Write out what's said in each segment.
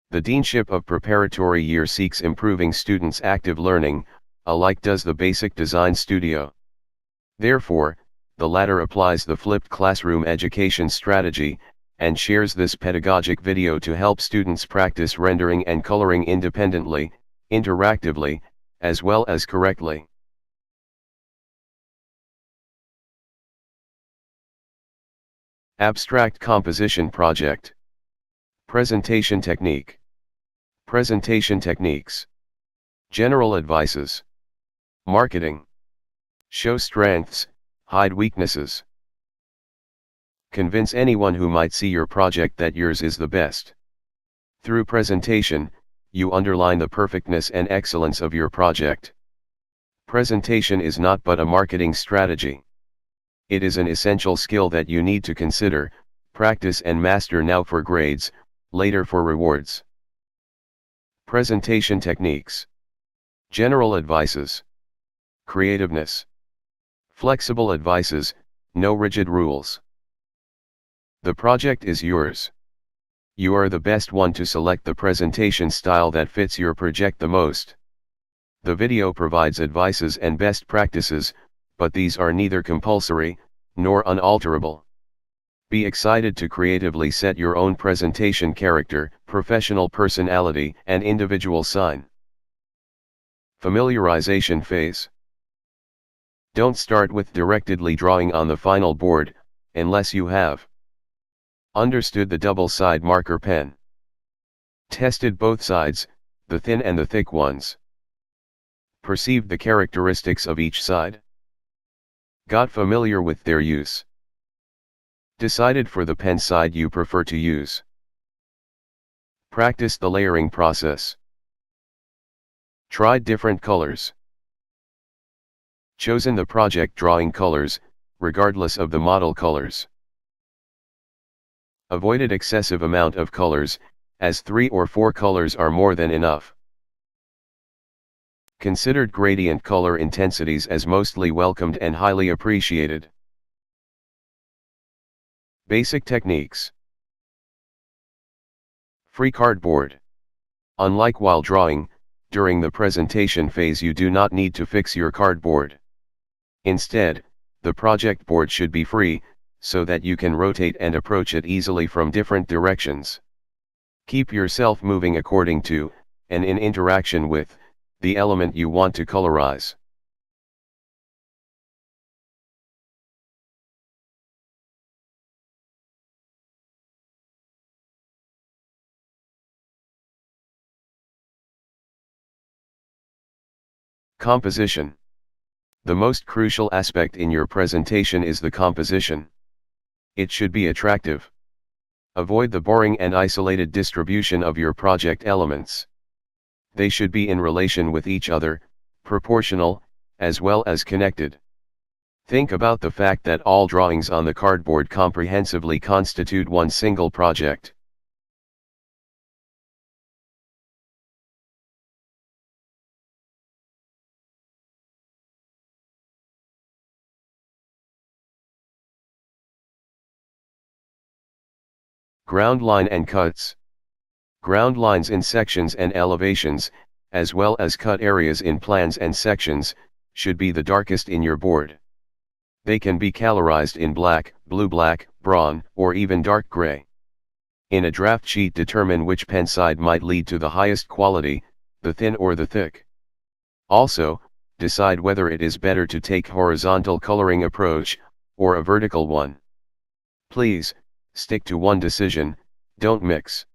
The Deanship of Preparatory Year seeks improving students' active learning, alike does the Basic Design Studio. Therefore, the latter applies the flipped classroom education strategy, and shares this pedagogic video to help students practice rendering and coloring independently, interactively, as well as correctly. Abstract Composition Project. Presentation Technique. Presentation Techniques. General Advices. Marketing. Show strengths, hide weaknesses. Convince anyone who might see your project that yours is the best. Through presentation, you underline the perfectness and excellence of your project. Presentation is not but a marketing strategy. It is an essential skill that you need to consider, practice and master now for grades, later for rewards. Presentation Techniques. General Advices. Creativeness. Flexible advices, no rigid rules. The project is yours. You are the best one to select the presentation style that fits your project the most. The video provides advices and best practices, but these are neither compulsory, nor unalterable. Be excited to creatively set your own presentation character, professional personality, and individual sign. Familiarization phase. Don't start with directly drawing on the final board, unless you have understood the double-side marker pen. Tested both sides, the thin and the thick ones. Perceived the characteristics of each side. Got familiar with their use. Decided for the pen side you prefer to use. Practice the layering process. Tried different colors. Chosen the project drawing colors, regardless of the model colors. Avoided excessive amount of colors, as 3 or 4 colors are more than enough. Considered gradient color intensities as mostly welcomed and highly appreciated. Basic techniques. Free cardboard. Unlike while drawing, during the presentation phase you do not need to fix your cardboard. Instead, the project board should be free, so that you can rotate and approach it easily from different directions. Keep yourself moving according to, and in interaction with, the element you want to colorize. Composition. The most crucial aspect in your presentation is the composition. It should be attractive. Avoid the boring and isolated distribution of your project elements. They should be in relation with each other, proportional, as well as connected. Think about the fact that all drawings on the cardboard comprehensively constitute one single project. Ground line and cuts. Ground lines in sections and elevations, as well as cut areas in plans and sections, should be the darkest in your board. They can be colorized in black, blue-black, brawn, or even dark gray. In a draft sheet, determine which pen side might lead to the highest quality, the thin or the thick. Also, decide whether it is better to take horizontal coloring approach, or a vertical one. Please, stick to one decision, don't mix.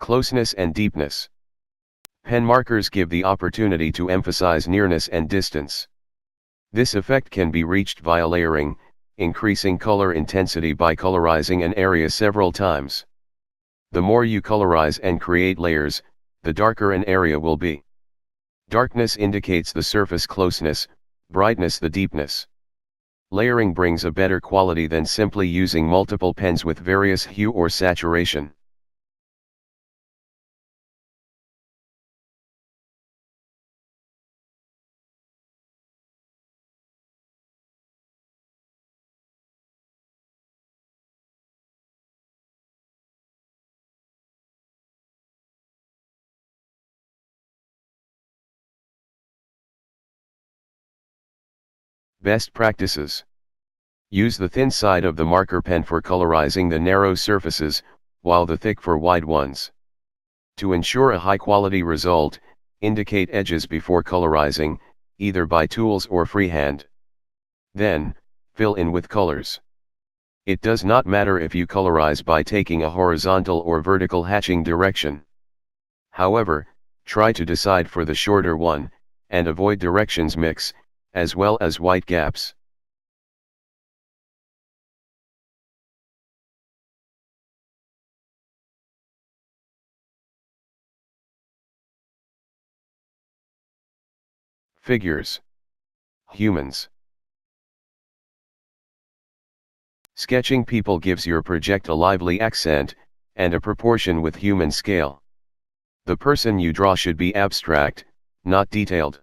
Closeness and deepness. Pen markers give the opportunity to emphasize nearness and distance. This effect can be reached via layering, increasing color intensity by colorizing an area several times. The more you colorize and create layers, the darker an area will be. Darkness indicates the surface closeness, brightness the deepness. Layering brings a better quality than simply using multiple pens with various hue or saturation. Best practices. Use the thin side of the marker pen for colorizing the narrow surfaces, while the thick for wide ones. To ensure a high-quality result, indicate edges before colorizing, either by tools or freehand. Then, fill in with colors. It does not matter if you colorize by taking a horizontal or vertical hatching direction. However, try to decide for the shorter one, and avoid directions mix, as well as white gaps. Figures. Humans. Sketching people gives your project a lively accent, and a proportion with human scale. The person you draw should be abstract, not detailed.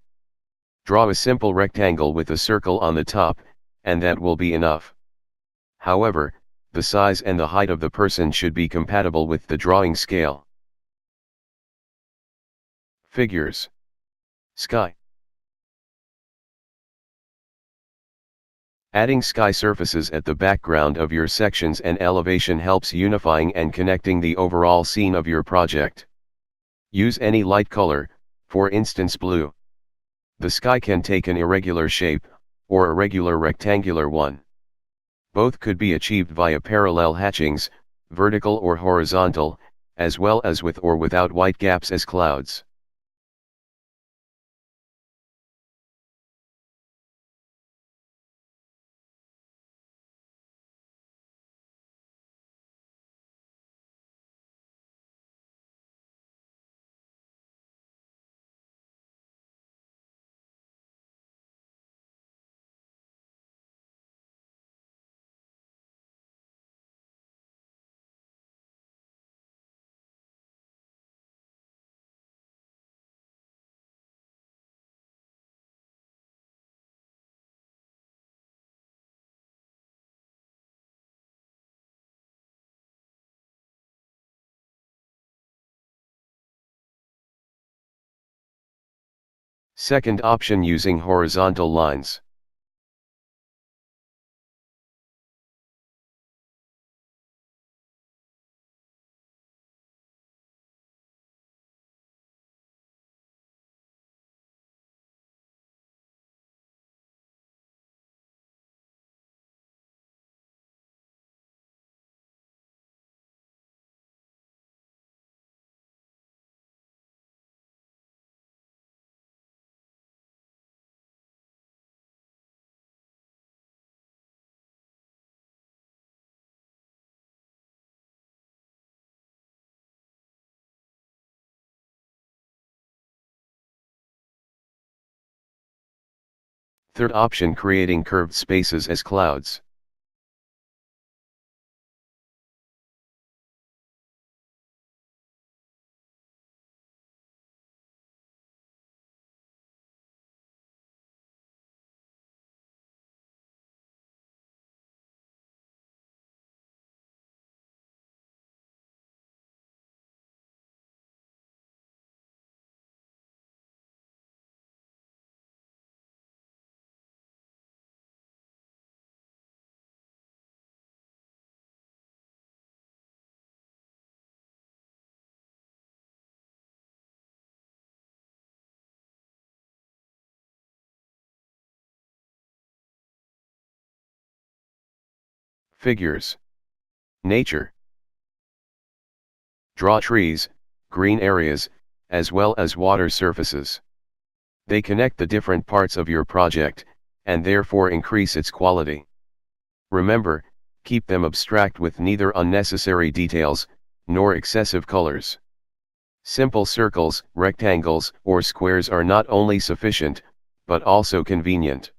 Draw a simple rectangle with a circle on the top, and that will be enough. However, the size and the height of the person should be compatible with the drawing scale. Figures. Sky. Adding sky surfaces at the background of your sections and elevation helps unifying and connecting the overall scene of your project. Use any light color, for instance blue. The sky can take an irregular shape, or a regular rectangular one. Both could be achieved via parallel hatchings, vertical or horizontal, as well as with or without white gaps as clouds. Second option, using horizontal lines. Third option, creating curved spaces as clouds. Figures. Nature. Draw trees, green areas, as well as water surfaces. They connect the different parts of your project, and therefore increase its quality. Remember, keep them abstract with neither unnecessary details, nor excessive colors. Simple circles, rectangles, or squares are not only sufficient, but also convenient.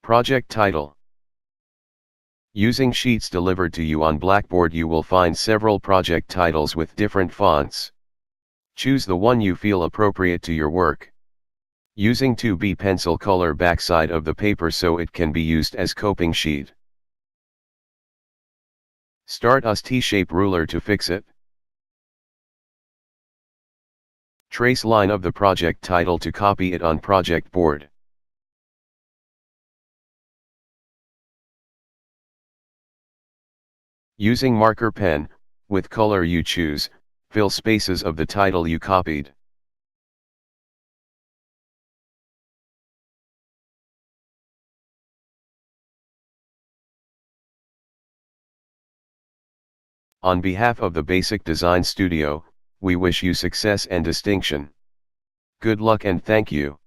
Project title. Using sheets delivered to you on Blackboard, you will find several project titles with different fonts. Choose the one you feel appropriate to your work. Using 2B pencil color backside of the paper so it can be used as coping sheet. Start us T-shape ruler to fix it. Trace line of the project title to copy it on project board. Using marker pen, with color you choose, fill spaces of the title you copied. On behalf of the Basic Design Studio, we wish you success and distinction. Good luck and thank you.